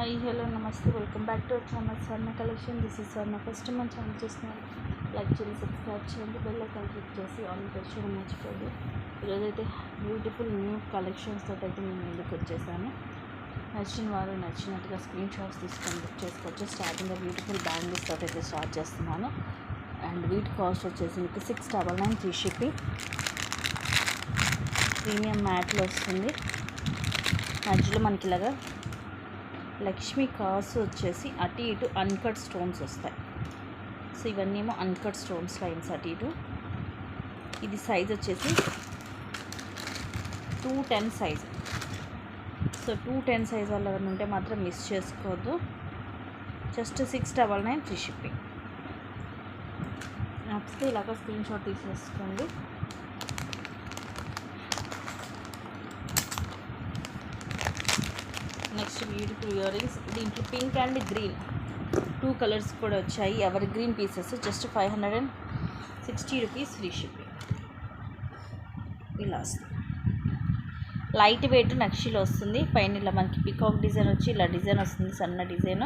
Hi hello నమస్తే welcome back to our channel Swarna collection. This is Swarna. First మన channel చూస్తున్నాను, like చేయండి, subscribe చేయండి, bell icon click చేసి all press చేయడం మర్చిపోద్దు. ఈరోజైతే బ్యూటిఫుల్ న్యూ కలెక్షన్స్ తోటి అయితే నేను ముందుకు వచ్చేసాను. నచ్చిన వారు నచ్చినట్టుగా స్క్రీన్ షాట్స్ తీసుకొని బుక్ చేసుకోవచ్చు. స్టార్టింగ్గా బ్యూటిఫుల్ బ్యాంగిల్స్ తోటి అయితే స్టార్ట్ చేస్తున్నాను. అండ్ వీటి కాస్ట్ వచ్చేసి మీకు 699 ఫ్రీ షిప్పింగ్. ప్రీమియం మ్యాట్లో వస్తుంది. మధ్యలో మనకి ఇలాగా లక్ష్మీ కాసు వచ్చేసి అటు ఇటు అన్కట్ స్టోన్స్ వస్తాయి. సో ఇవన్నీ ఏమో అన్కట్ స్టోన్స్ లైన్స్ అటు ఇటు. ఇది సైజ్ వచ్చేసి 210 సైజ్. సో 210 సైజ్ వాళ్ళు ఎవరైనా ఉంటే మాత్రం మిస్ చేసుకోవద్దు. Just 699 free shipping. నచ్చితే ఇలాగ స్క్రీన్ షాట్ తీసేసుకోండి. Next beautiful ear rings. దీంట్లో పింక్ అండ్ గ్రీన్ 2 కలర్స్ కూడా వచ్చాయి. Ever green pieces. Just 560 rupees free shipping. ఇలా వస్తుంది. లైట్ వెయిట్ నక్షీలో వస్తుంది. పైన ఇలా మనకి పికాక్ డిజైన్ వచ్చి ఇలా డిజైన్ వస్తుంది, సన్న డిజైన్.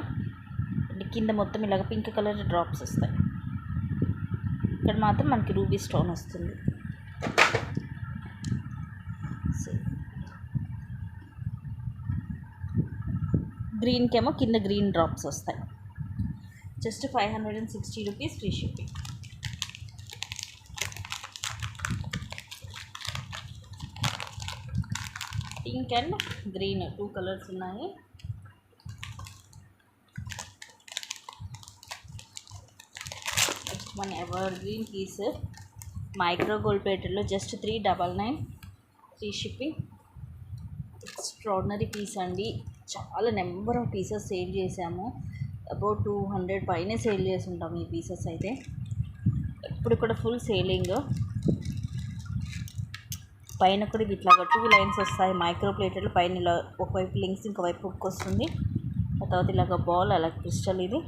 కింద మొత్తం ఇలాగ పింక్ కలర్ డ్రాప్స్ వస్తాయి. ఇక్కడ మాత్రం మనకి రూబీ స్టోన్ వస్తుంది. గ్రీన్కేమో కింద గ్రీన్ డ్రాప్స్ వస్తాయి. Just 560 rupees free shipping. Pink and green 2 colours ఉన్నాయి. నెక్స్ట్ మన ever green piece micro gold ప్లేటెడ్లో just 399 free shipping. Extraordinary piece అండి. చాలా నెంబర్ ఆఫ్ పీసెస్ సేల్ చేసాము. అబౌట్ 200 పైనే సేల్ చేసి ఉంటాం ఈ పీసెస్ అయితే. ఎప్పుడు కూడా ఫుల్ సేలింగ్. పైన కూడా ఇట్లాగా 2 లైన్స్ వస్తాయి మైక్రో ప్లేటెడ్లో. పైన ఇలా ఒకవైపు లింక్స్ ఇంకోవైపు హుక్ వస్తుంది. తర్వాత ఇలాగ బాల్ అలా క్రిస్టల్ ఇది.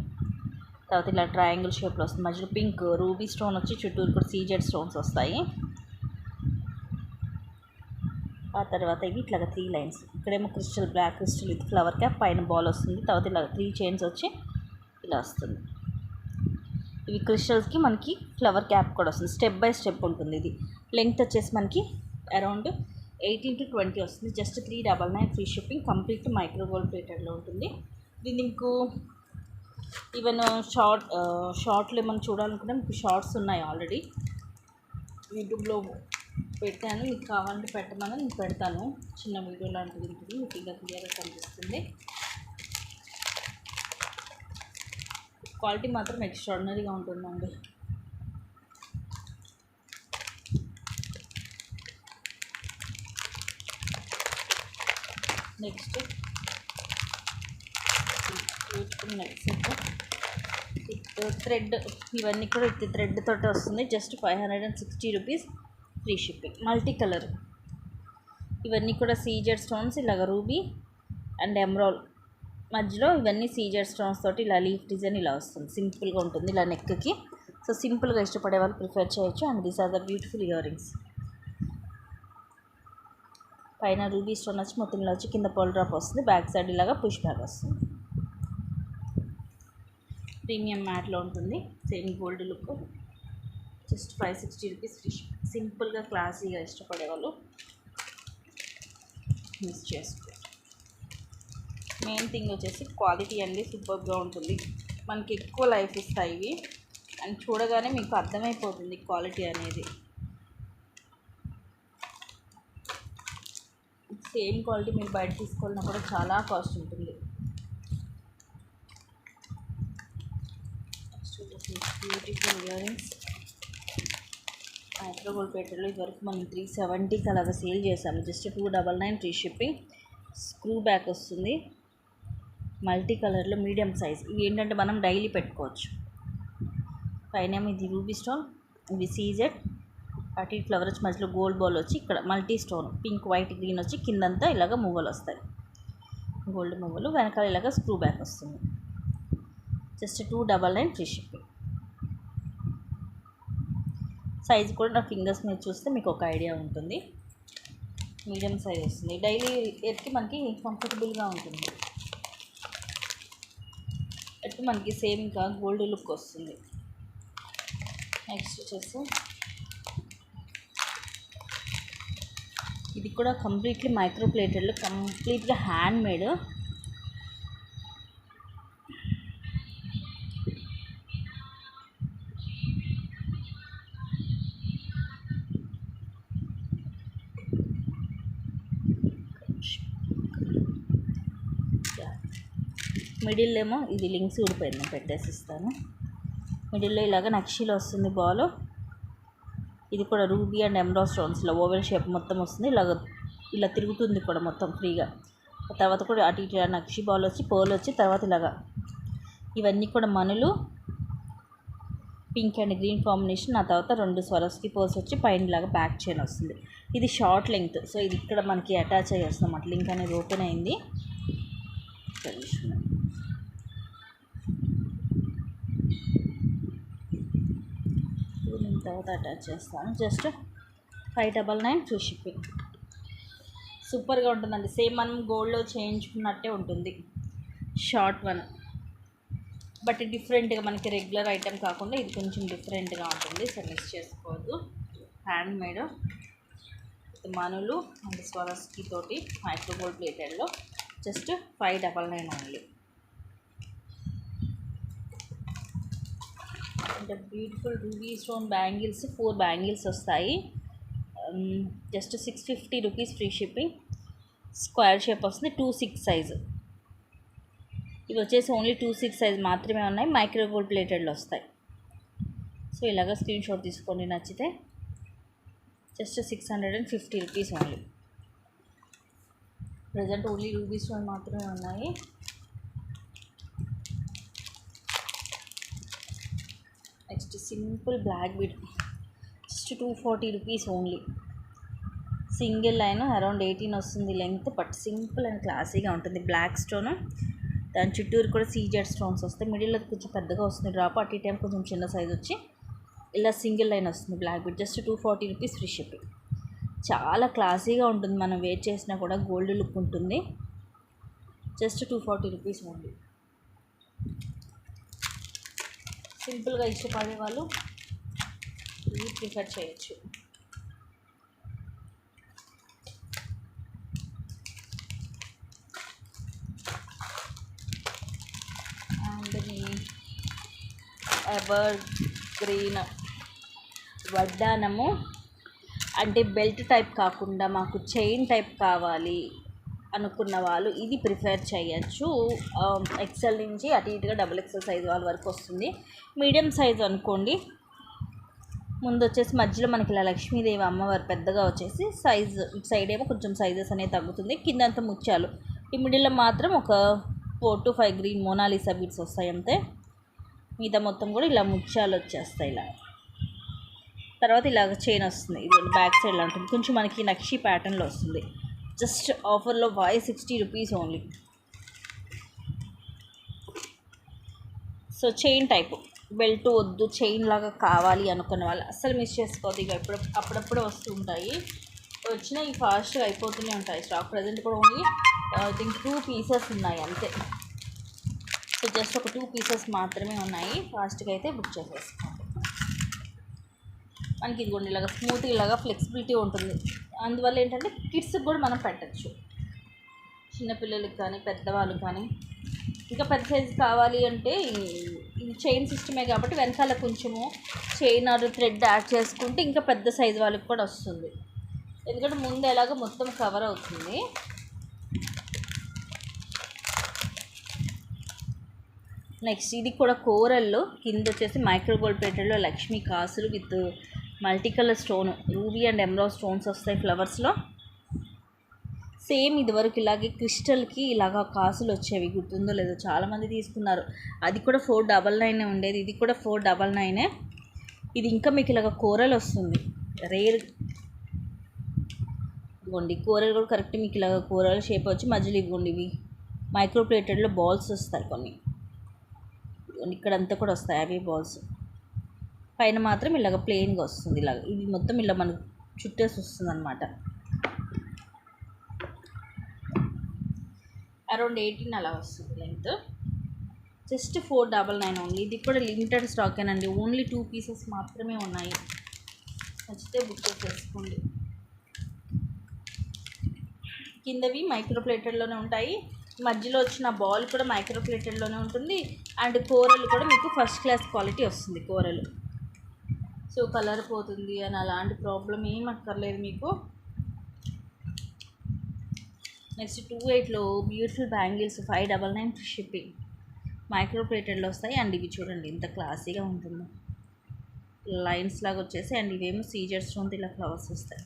తర్వాత ఇలా ట్రయాంగిల్ షేప్లో వస్తుంది. మధ్యలో పింక్ రూబీ స్టోన్ వచ్చి చుట్టూరు కూడా సీజెడ్ స్టోన్స్ వస్తాయి. ఆ తర్వాత ఇవి ఇట్లాగా 3 లైన్స్. ఇక్కడేమో క్రిస్టల్, బ్లాక్ క్రిస్టల్ ఇది ఫ్లవర్ క్యాప్, పైన బాల్ వస్తుంది. తర్వాత ఇలా 3 చైన్స్ వచ్చి ఇలా వస్తుంది. ఇవి క్రిస్టల్స్కి మనకి ఫ్లవర్ క్యాప్ కూడా వస్తుంది. స్టెప్ బై స్టెప్ ఉంటుంది. ఇది లెంగ్త్ వచ్చేసి మనకి అరౌండ్ 18 to 20 వస్తుంది. Just 399 free shipping. Complete micro gold ప్లేటెడ్లో ఉంటుంది. ఇది మీకు ఈవెన్ షార్ట్లో ఏమైనా చూడాలనుకుంటే మీకు షార్ట్స్ ఉన్నాయి ఆల్రెడీ. యూట్యూబ్లో పెట్టాను, మీకు కావాలంటే పెట్టమని నేను పెడతాను. చిన్న వీడియో లాంటిది ఉంటుంది, మీకు ఇంకా క్లియర్గా కనిపిస్తుంది. క్వాలిటీ మాత్రం ఎక్స్ట్రాడినరీగా ఉంటుందండి. Next thread. ఇవన్నీ కూడా థ్రెడ్ తోటి వస్తుంది. Just 560 rupees free shipping. Multi colour. ఇవన్నీ కూడా సీజెడ్ స్టోన్స్. ఇలాగ రూబీ అండ్ ఎమరాల్డ్ మధ్యలో ఇవన్నీ సీజెడ్ స్టోన్స్ తోటి ఇలా లీఫ్ డిజైన్ ఇలా వస్తుంది. సింపుల్గా ఉంటుంది ఇలా నెక్కి. సో సింపుల్గా ఇష్టపడే వాళ్ళు ప్రిఫర్ చేయొచ్చు. And these are the beautiful ear rings. పైన రూబీ స్టోన్ వచ్చి మొత్తం ఇలా వచ్చి కింద పోల్ డ్రాప్ వస్తుంది. బ్యాక్ సైడ్ ఇలాగా పుష్ బ్యాక్ వస్తుంది. ప్రీమియం మ్యాట్లో ఉంటుంది. Same gold look. Just 560 rupees free shipping. సింపుల్గా క్లాసీగా ఇష్టపడే వాళ్ళు మిస్ చేసుకో. మెయిన్ థింగ్ వచ్చేసి క్వాలిటీ అండి సూపర్గా ఉంటుంది. మనకి ఎక్కువ లైఫ్ ఇస్తాయి ఇవి. అండ్ చూడగానే మీకు అర్థమైపోతుంది క్వాలిటీ అనేది. సేమ్ క్వాలిటీ మీరు బయట తీసుకోవాలన్నా కూడా చాలా కాస్ట్ ఉంటుంది. Beautiful year rings micro gold ప్లేటెడ్లో ఇదివరకు మనం 370 అలాగా సేల్ చేసాము. Just 299 free shipping. Screw back వస్తుంది. మల్టీ కలర్లో మీడియం సైజ్. ఇవి ఏంటంటే మనం డైలీ పెట్టుకోవచ్చు. పైన ఇది రూబీ స్టోన్, ఇవి సీజెడ్, అటు ఇటు ఫ్లవర్ వచ్చి మధ్యలో గోల్డ్ బాల్ వచ్చి ఇక్కడ multi stone pink white green వచ్చి కిందంతా ఇలాగ మువ్వలు వస్తాయి, గోల్డ్ మువ్వలు. వెనకాల ఇలాగ స్క్రూ బ్యాక్ వస్తుంది. Just 299 free shipping. సైజ్ కూడా నా ఫింగర్స్ మీద చూస్తే మీకు ఒక ఐడియా ఉంటుంది. మీడియం సైజ్ వస్తుంది. డైలీ వేర్కి మనకి కంఫర్టబుల్గా ఉంటుంది. కాబట్టి మనకి సేమ్ ఇంకా గోల్డ్ లుక్ వస్తుంది. నెక్స్ట్ వచ్చేసి ఇది కూడా కంప్లీట్లీ మైక్రో ప్లేటెడ్లో కంప్లీట్గా హ్యాండ్ మేడ్. మిడిల్ ఏమో ఇది లింక్స్ ఊడిపోయింది, పెట్టేసి ఇస్తాను. మిడిల్లో ఇలాగ నక్షీలో వస్తుంది బాల్. ఇది కూడా రూబీ అండ్ ఎమరాల్డ్ స్టోన్స్లో ఓవెల్ షేప్ మొత్తం వస్తుంది. ఇలా తిరుగుతుంది కూడా మొత్తం ఫ్రీగా. తర్వాత కూడా అటు ఇటు నక్షి బాల్ వచ్చి పోల్ వచ్చి తర్వాత ఇలాగా ఇవన్నీ కూడా మనులు పింక్ అండ్ గ్రీన్ కాంబినేషన్. ఆ తర్వాత 2 స్వరస్కి పోల్స్ వచ్చి పైన ఇలాగా బ్యాక్ చైన్ వస్తుంది. ఇది షార్ట్ లెంగ్త్, సో ఇది ఇక్కడ మనకి అటాచ్ అయ్యి వస్తుంది అన్నమాట. లింక్ అనేది ఓపెన్ అయింది. తర్వాత అటాచ్ చేస్తాను. Just 599 free shipping. సూపర్గా ఉంటుందండి. సేమ్ మనం గోల్డ్లో చేయించుకున్నట్టే ఉంటుంది. షార్ట్ వన్, బట్ డిఫరెంట్గా మనకి రెగ్యులర్ ఐటెం కాకుండా ఇది కొంచెం డిఫరెంట్గా ఉంటుంది. సో మిస్ చేసుకోవద్దు. హ్యాండ్ మేడ్ మనులు అండ్ స్వరస్కి తోటి మైక్రో గోల్డ్ ప్లేటెడ్లో జస్ట్ 599 ఓన్లీ. అంటే beautiful ruby stone bangles, 4 bangles వస్తాయి. Just 650 rupees free shipping. Square shape వస్తుంది, 2/6 సైజు. ఇవి వచ్చేసి ఓన్లీ 2/6 సైజ్ మాత్రమే ఉన్నాయి. మైక్రో గోల్డ్ ప్లేటెడ్లో వస్తాయి. సో ఇలాగ స్క్రీన్ షాట్ తీసుకోండి నచ్చితే. Just 650 rupees only. Present only ruby stone మాత్రమే ఉన్నాయి. Next simple black bead, just 240 rupees only. Single line around 18 వస్తుంది లెంగ్త్, బట్ సింపుల్ అండ్ క్లాసీగా ఉంటుంది. బ్లాక్ స్టోన్, దాని చుట్టూరు కూడా సీజెడ్ స్టోన్స్ వస్తాయి. మిడిల్లో కొంచెం పెద్దగా వస్తుంది డ్రాప్, అటు టైం కొంచెం చిన్న సైజ్ వచ్చి ఇలా సింగిల్ లైన్ వస్తుంది black bead. Just 240 rupees free shipping. చాలా క్లాసీగా ఉంటుంది, మనం వేర్ చేసినా కూడా గోల్డ్ లుక్ ఉంటుంది. Just 240 rupees only. సింపుల్గా ఇష్టపడే వాళ్ళు ఇది ప్రిఫర్ చేయొచ్చు. అండ్ ఎవర్ గ్రీన్ వడ్డానము, అంటే బెల్ట్ టైప్ కాకుండా మాకు చైన్ టైప్ కావాలి అనుకున్న వాళ్ళు ఇది ప్రిఫర్ చేయొచ్చు. ఎక్సెల్ నుంచి అటు ఇటుగా XXL సైజ్ వాళ్ళ వరకు వస్తుంది. మీడియం సైజ్ అనుకోండి. ముందు వచ్చేసి మధ్యలో మనకి ఇలా లక్ష్మీదేవి అమ్మవారు పెద్దగా వచ్చేసి సైజు, ఇటు సైడ్ ఏమో కొంచెం సైజెస్ అనేది తగ్గుతుంది. కిందంతా ముత్యాలు, ఈ మిడిల్లో మాత్రం ఒక 4 to 5 గ్రీన్ మోనాలిసా బీడ్స్ వస్తాయి అంతే. మిగతా మొత్తం కూడా ఇలా ముత్యాలు వచ్చేస్తాయి. ఇలా తర్వాత ఇలాగ చైన్ వస్తుంది. ఇది బ్యాక్ సైడ్లో ఉంటుంది, కొంచెం మనకి నక్షి ప్యాటర్న్లో వస్తుంది. జస్ట్ ఆఫర్లో 560 rupees only. So chain type belt వద్దు, చైన్ లాగా కావాలి అనుకున్న వాళ్ళు అస్సలు మిస్ చేసుకోవద్దు. ఇక అప్పుడప్పుడు వస్తూ ఉంటాయి, వచ్చినా ఈ ఫాస్ట్గా అయిపోతూనే ఉంటాయి స్టాక్. ప్రజెంట్ కూడా ఓన్లీ ఐ థింక్ 2 పీసెస్ ఉన్నాయి అంతే. సో జస్ట్ ఒక 2 పీసెస్ మాత్రమే ఉన్నాయి. ఫాస్ట్గా అయితే బుక్ చేసేసుకోండి. మనకి ఇదిగోండి ఇలాగ స్మూత్, ఇలాగా ఫ్లెక్సిబిలిటీ ఉంటుంది. అందువల్ల ఏంటంటే కిడ్స్కి కూడా మనం పెట్టచ్చు, చిన్నపిల్లలకి కానీ పెద్దవాళ్ళకి కానీ. ఇంకా పెద్ద సైజు కావాలి అంటే ఇది చైన్ సిస్టమే కాబట్టి వెనకాల కొంచెము చైన్ ఆర్ థ్రెడ్ యాడ్ చేసుకుంటే ఇంకా పెద్ద సైజు వాళ్ళకి కూడా వస్తుంది. ఎందుకంటే ముందు ఎలాగో మొత్తం కవర్ అవుతుంది. నెక్స్ట్ ఇది కూడా కోరల్లో, కింద వచ్చేసి మైక్రో గోల్డ్ ప్లేటెడ్లో లక్ష్మీ కాసులు with multi colour stone, ruby and emerald stones వస్తాయి ఫ్లవర్స్లో. సేమ్ ఇదివరకు ఇలాగే క్రిస్టల్కి ఇలాగా కాసులు వచ్చేవి, గుర్తుందో లేదో చాలామంది తీసుకున్నారు. అది కూడా 499 ఉండేది, ఇది కూడా 499. ఇది ఇంకా మీకు ఇలాగ కోరల్ వస్తుంది, రేర్. ఇవ్వండి కోరల్ కూడా కరెక్ట్ మీకు ఇలాగ కోరల్ షేప్ వచ్చి మధ్యలో ఇవ్వండి ఇవి మైక్రో ప్లేటెడ్లో బాల్స్ వస్తాయి కొన్ని. ఇక్కడంతా కూడా వస్తాయి అవి బాల్స్. పైన మాత్రం ఇలాగ ప్లెయిన్గా వస్తుంది. ఇలాగ ఇది మొత్తం ఇలా మనకు చుట్టేసి వస్తుంది అనమాట. అరౌండ్ 18 అలా వస్తుంది లెంత్. Just 499 only. ఇది కూడా లిమిటెడ్ స్టాకేనండి, ఓన్లీ 2 పీసెస్ మాత్రమే ఉన్నాయి. నచ్చితే బుక్ చేసేసుకోండి. కిందవి మైక్రో ప్లేటెడ్లోనే ఉంటాయి, మధ్యలో వచ్చిన బాల్ కూడా మైక్రో ప్లేటెడ్లోనే ఉంటుంది. అండ్ కూరలు కూడా మీకు ఫస్ట్ క్లాస్ క్వాలిటీ వస్తుంది కూరలు. సో కలర్ పోతుంది అని అలాంటి ప్రాబ్లం ఏం అక్కర్లేదు మీకు. నెక్స్ట్ 28లో beautiful bangles 599 free shipping. Micro ప్లేటెడ్లో వస్తాయి. అండ్ ఇవి చూడండి ఇంత క్లాసీగా ఉంటుందో, లైన్స్ లాగా వచ్చేసి. అండ్ ఇవేమో సీజర్ స్టోన్తో ఇలా ఫ్లవర్స్ వస్తాయి.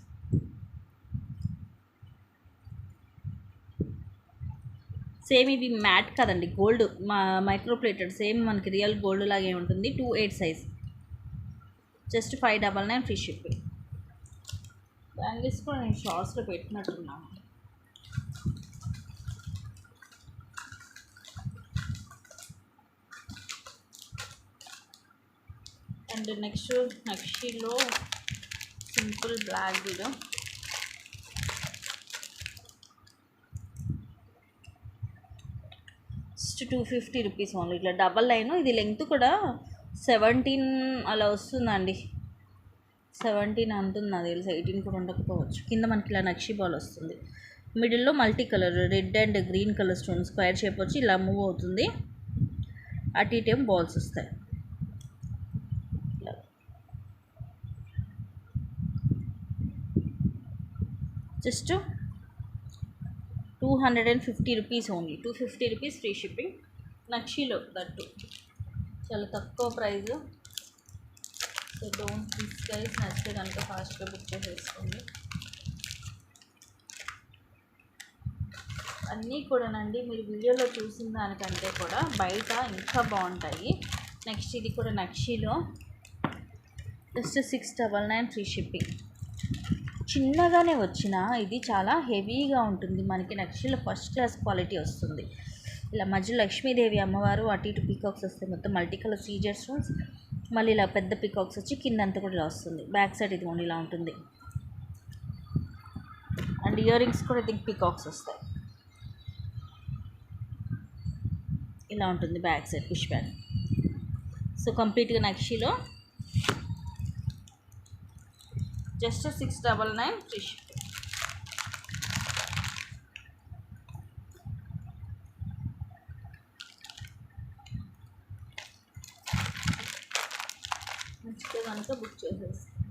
సేమ్ ఇవి మ్యాట్ కదండి, గోల్డ్ మైక్రో ప్లేటెడ్, సేమ్ మనకి రియల్ గోల్డ్ లాగే ఉంటుంది. 28 size, just 599 free shipping. Bangles కూడా నేను షార్ట్స్లో పెట్టినట్టున్నాను. అండ్ నెక్స్ట్ నక్షీలో simple black video, just 250 rupees only. ఇట్లా డబల్ లైన్, ఇది లెంగ్త్ కూడా 17 అలా వస్తుందండి. 17 అంటుంది నాకు తెలిసి, 18 కూడా ఉండకపోవచ్చు. కింద మనకి ఇలా నక్షీ బాల్ వస్తుంది, మిడిల్లో multi colour red and green colour stone square shape వచ్చి ఇలా మూవ్ అవుతుంది. అటు ఇటు ఏం బాల్స్ వస్తాయి. Just 250 rupees only. 250 rupees free shipping. నక్షీలో దట్టు చాలా తక్కువ price. So don't miss guys. నచ్చితే కనుక ఫాస్ట్గా బుక్ చేసేసుకోండి. అన్నీ కూడానండి మీరు వీడియోలో చూసిన దానికంటే కూడా బయట ఇంకా బాగుంటాయి. నెక్స్ట్ ఇది కూడా నక్షీలో జస్ట్ 699 ఫ్రీ షిప్పింగ్. చిన్నగానే వచ్చిన ఇది చాలా హెవీగా ఉంటుంది మనకి. నక్షీలో ఫస్ట్ క్లాస్ క్వాలిటీ వస్తుంది. ఇలా మధ్యలో లక్ష్మీదేవి అమ్మవారు, అటు ఇటు పీకాక్స్ వస్తాయి, మొత్తం మల్టీ కలర్ సీజర్ స్టోన్స్. మళ్ళీ ఇలా పెద్ద పీకాక్స్ వచ్చి కిందంతా కూడా ఇలా వస్తుంది. బ్యాక్ సైడ్ ఇది ఓన్లీ ఇలా ఉంటుంది. అండ్ ఇయర్ రింగ్స్ కూడా దీనికి పీకాక్స్ వస్తాయి. ఇలా ఉంటుంది back side push back. So కంప్లీట్గా నక్షీలో జస్ట్ 699 ఫ్రీ షిప్పింగ్. నచ్చితే కనుక బుక్ చేసేస్తాను.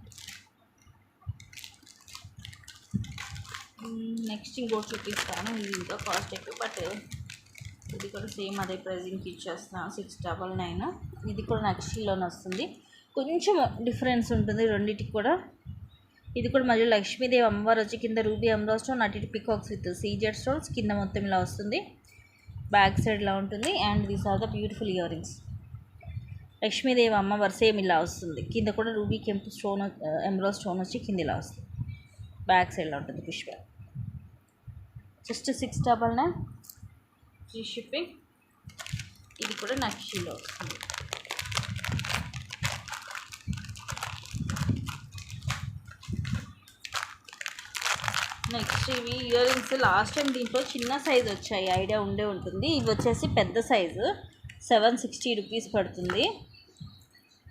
నెక్స్ట్ ఇంకోటి చూపిస్తాను, ఇది ఇంకా కాస్ట్ ఎక్కువ, బట్ ఇది కూడా సేమ్ అదే ప్రైజింగ్కి ఇచ్చేస్తున్నాను. 699. ఇది కూడా నక్షీలోనే వస్తుంది, కొంచెం డిఫరెన్స్ ఉంటుంది రెండింటికి కూడా. ఇది కూడా మళ్ళీ లక్ష్మీదేవి అమ్మవారు వచ్చి కింద రూబీ అమ్మవారు స్టోన్, అటు ఇటు పికాక్స్ విత్ సీజెడ్ స్టోన్స్, కింద మొత్తం ఇలా వస్తుంది. బ్యాక్ సైడ్ ఇలా ఉంటుంది. And these are the beautiful ear rings. లక్ష్మీదేవి అమ్మవారు సేమ్ ఇలా వస్తుంది, కింద కూడా రూబీ కెంపు స్టోన్ ఎమరాల్డ్ స్టోన్ వచ్చి కింద ఇలా వస్తుంది. బ్యాక్ సైడ్లో ఉంటుంది push back. Just 699 free shipping. ఇది కూడా నక్షీలో వస్తుంది. నెక్స్ట్ ఇవి ఇయర్ రింగ్స్ లాస్ట్ టైం దీంట్లో చిన్న సైజు వచ్చాయి, ఐడియా ఉండే ఉంటుంది. ఇవి వచ్చేసి పెద్ద సైజు 760 రూపీస్ పడుతుంది.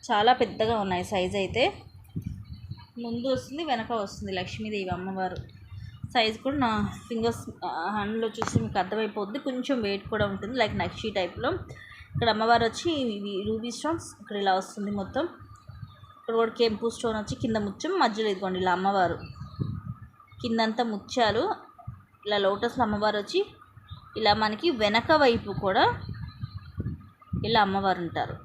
చాలా పెద్దగా ఉన్నాయి సైజ్ అయితే. ముందు వస్తుంది, వెనక వస్తుంది లక్ష్మీదేవి అమ్మవారు. సైజ్ కూడా నా ఫింగర్స్ హ్యాండ్లో చూస్తే మీకు అర్థమైపోద్ది. కొంచెం వెయిట్ కూడా ఉంటుంది, లైక్ నక్షీ టైప్లో. ఇక్కడ అమ్మవారు వచ్చి ఇవి రూబీ స్టోన్స్ ఇక్కడ ఇలా వస్తుంది మొత్తం. ఇక్కడ కూడా కెంపు స్టోన్ వచ్చి కింద ముత్యం, మధ్యలో ఇదిగోండి ఇలా అమ్మవారు, కిందంతా ముత్యాలు. ఇలా లోటస్లో అమ్మవారు వచ్చి ఇలా మనకి వెనక వైపు కూడా ఇలా అమ్మవారు ఉంటారు.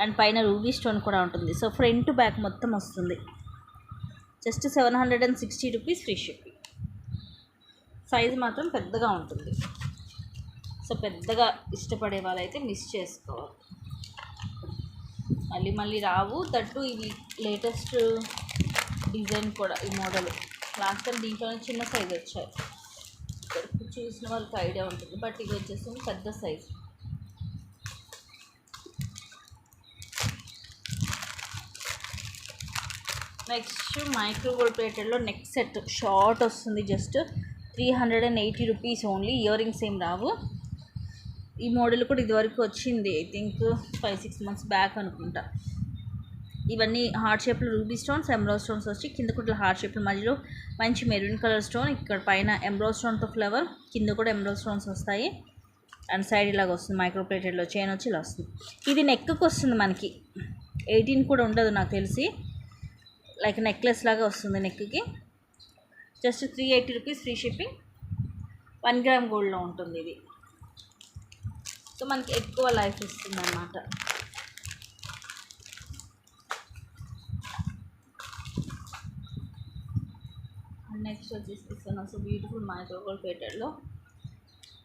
అండ్ పైన రూబీ స్టోన్ కూడా ఉంటుంది. సో ఫ్రంట్ టు బ్యాక్ మొత్తం వస్తుంది. Just 760 rupees free shipping. Size మాత్రం పెద్దగా ఉంటుంది. సో పెద్దగా ఇష్టపడే వాళ్ళైతే మిస్ చేసుకోవాలి, మళ్ళీ మళ్ళీ రావు. దట్టు ఇవి లేటెస్ట్ డిజైన్ కూడా ఈ మోడల్. లాస్ట్ టైం దీంట్లోనే చిన్న సైజ్ వచ్చాయి, చూసిన వాళ్ళకి ఐడియా ఉంటుంది. బట్ ఇది వచ్చేసి పెద్ద సైజ్. నెక్స్ట్ మైక్రో గోల్డ్ ప్లేటెడ్లో నెక్ సెట్ షార్ట్ వస్తుంది. Just 380 rupees only. Ear rings ఏం రావు. ఈ మోడల్ కూడా ఇదివరకు వచ్చింది, ఐ థింక్ 5-6 months బ్యాక్ అనుకుంటా. ఇవన్నీ హార్ట్ షేప్లో రూబీ స్టోన్స్, ఎమరాల్డ్ స్టోన్స్ వచ్చి కింద కూడా హార్ట్ షేప్ మధ్యలో మంచి మెరూన్ కలర్ స్టోన్, ఇక్కడ పైన ఎమరాల్డ్ స్టోన్తో ఫ్లవర్, కింద కూడా ఎమరాల్డ్ స్టోన్స్ వస్తాయి. అండ్ సైడ్ ఇలాగ వస్తుంది, మైక్రో ప్లేటెడ్లో చైన్ వచ్చి ఇలా వస్తుంది. ఇది నెక్కి వస్తుంది మనకి, 18 కూడా ఉండదు నాకు తెలిసి, లైక్ నెక్లెస్ లాగా వస్తుంది నెక్కి. Just 380 rupees free shipping. 1 gram గోల్డ్లో ఉంటుంది ఇది. సో మనకి ఎక్కువ లైఫ్ ఇస్తుంది అన్నమాట. నెక్స్ట్ వచ్చేసి ఇస్తాను సో బ్యూటిఫుల్ మైక్రో గోల్డ్ ప్లేటెడ్లో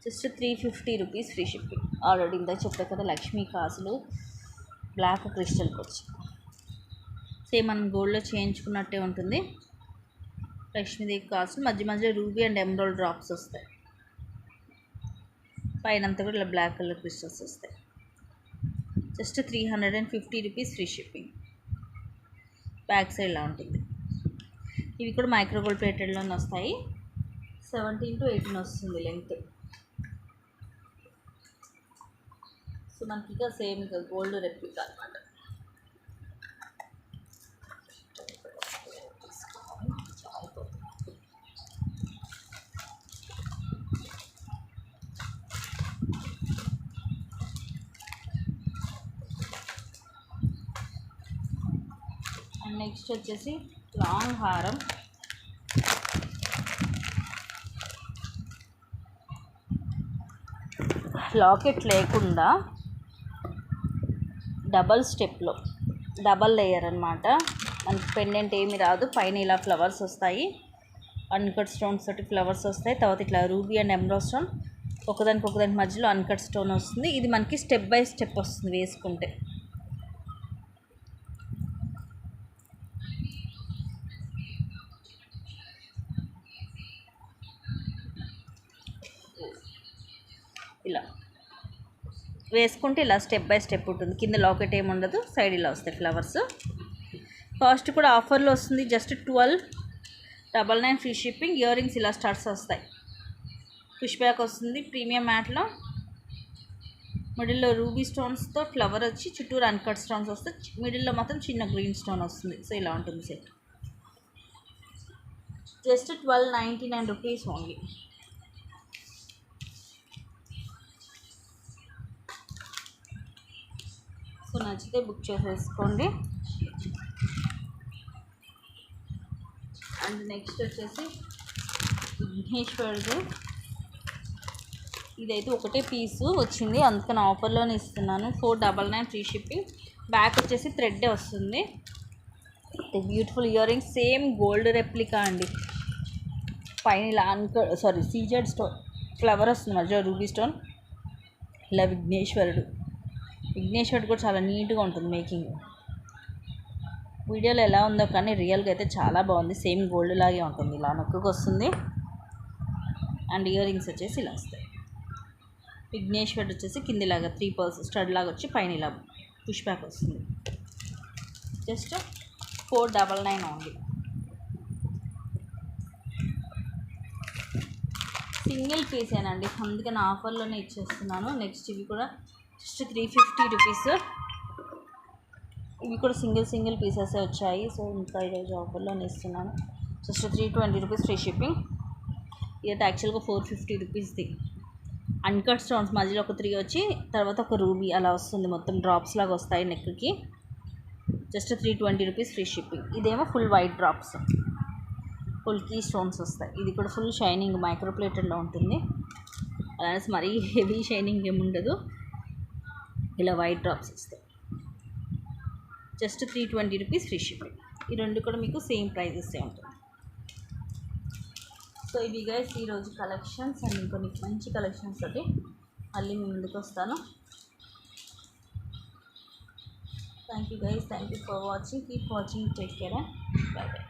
just 350 rupees free shipping. Already ఇంత చెప్తా కదా, లక్ష్మీ కాసులు బ్లాక్ క్రిస్టల్కి వచ్చి సేమ్ మనం గోల్డ్లో చేయించుకున్నట్టే ఉంటుంది. లక్ష్మీదేవి కాసులు మధ్య మధ్యలో రూబీ అండ్ ఎమరాల్డ్ డ్రాప్స్ వస్తాయి. పైన అంతా కూడా ఇలా బ్లాక్ కలర్ క్రిస్టల్స్ వస్తాయి. Just 350 rupees free shipping. Back side ఇలా ఉంటుంది. ఇవి కూడా మైక్రో గోల్డ్ ప్లేటెడ్లోనే వస్తాయి. 17 to 18 వస్తుంది లెంగ్త్. సో మనకి ఇక సేమ్ ఇక గోల్డ్ రెప్లికా అనమాట. అండ్ నెక్స్ట్ వచ్చేసి లాంగ్ హారం. లాకెట్ లేకుండా డబల్ స్టెప్లో డబల్ లేయర్ అనమాట. మనకి పెండెంట్ ఏమి రాదు, పైన ఇలా ఫ్లవర్స్ వస్తాయి, అన్కట్ స్టోన్స్ తోటి ఫ్లవర్స్ వస్తాయి. తర్వాత ఇట్లా రూబీ అండ్ ఎమరాల్డ్ స్టోన్ ఒకదానికి మధ్యలో అన్కట్ స్టోన్ వస్తుంది. ఇది మనకి స్టెప్ బై స్టెప్ వస్తుంది వేసుకుంటే. ఇలా వేసుకుంటే ఇలా స్టెప్ బై స్టెప్ ఉంటుంది. కింద లాకెట్ ఏమి ఉండదు, సైడ్ ఇలా వస్తాయి ఫ్లవర్స్. కాస్ట్ కూడా ఆఫర్లో వస్తుంది, just 1299 free shipping. Ear rings ఇలా స్టార్ట్స్ వస్తాయి, పుష్ బ్యాక్ వస్తుంది ప్రీమియం మ్యాట్లో. మిడిల్లో రూబీ స్టోన్స్తో ఫ్లవర్ వచ్చి చుట్టూరు అన్కట్ స్టోన్స్ వస్తాయి. మిడిల్లో మాత్రం చిన్న గ్రీన్ స్టోన్ వస్తుంది. సో ఇలా ఉంటుంది set. Just 1299 rupees only. So నచ్చితే బుక్ చేసేసుకోండి. అండ్ నెక్స్ట్ వచ్చేసి విఘ్నేశ్వరుడు. ఇదైతే ఒకటే పీసు వచ్చింది, అందుకని ఆఫర్లోనే ఇస్తున్నాను. 499 ఫ్రీ షిప్పింగ్. బ్యాక్ వచ్చేసి థ్రెడ్డే వస్తుంది. Beautiful ear rings, same gold replica అండి. పైన ఇలా సీజెడ్ స్టోన్ ఫ్లవర్ వస్తుంది, మధ్యలో రూబీ స్టోన్. ఇలా విఘ్నేశ్వరుడు కూడా చాలా నీట్గా ఉంటుంది మేకింగ్. వీడియోలో ఎలా ఉందో కానీ రియల్గా అయితే చాలా బాగుంది. సేమ్ గోల్డ్ లాగే ఉంటుంది, ఇలా నొక్కుకు వస్తుంది. అండ్ ఇయర్ రింగ్స్ వచ్చేసి ఇలా వస్తాయి. విఘ్నేశ్వరుడు వచ్చేసి కిందిలాగా 3 pearls స్టడ్ లాగా వచ్చి పైన ఇలా పుష్ బ్యాక్ వస్తుంది. Just 499 only. సింగిల్ పీసేనండి, అందుకని ఆఫర్లోనే ఇచ్చేస్తున్నాను. నెక్స్ట్ ఇవి కూడా జస్ట్ 350 రూపీస్. ఇవి కూడా సింగిల్ పీసెస్ వచ్చాయి. సో ఇంకా ఈరోజు ఆఫర్లోనే ఇస్తున్నాను. Just 320 rupees free shipping. ఇదైతే యాక్చువల్గా 450 రూపీస్ది. అన్కట్ స్టోన్స్ మధ్యలో ఒక 3 వచ్చి తర్వాత ఒక రూబీ అలా వస్తుంది, మొత్తం డ్రాప్స్ లాగా వస్తాయి నెక్కి. Just 320 rupees free shipping. ఇదేమో ఫుల్ వైట్ డ్రాప్స్, ఫుల్ కీ స్టోన్స్ వస్తాయి. ఇది కూడా ఫుల్ షైనింగ్ మైక్రో ప్లేటెడ్లో ఉంటుంది. అలానే మరీ హెవీ షైనింగ్ ఏమి ఉండదు, ఇలా వైట్ డ్రాప్స్ వస్తాయి. Just 320 rupees free shipping. ఈ రెండు కూడా మీకు సేమ్ ప్రైజెస్ ఉంటుంది. సో ఇవి గైస్ ఈరోజు కలెక్షన్స్. అండ్ ఇంకొన్ని మంచి కలెక్షన్స్ తోటి మళ్ళీ మీ ముందుకు వస్తాను. Thank you guys, thank you for watching. Keep watching, take care, by by.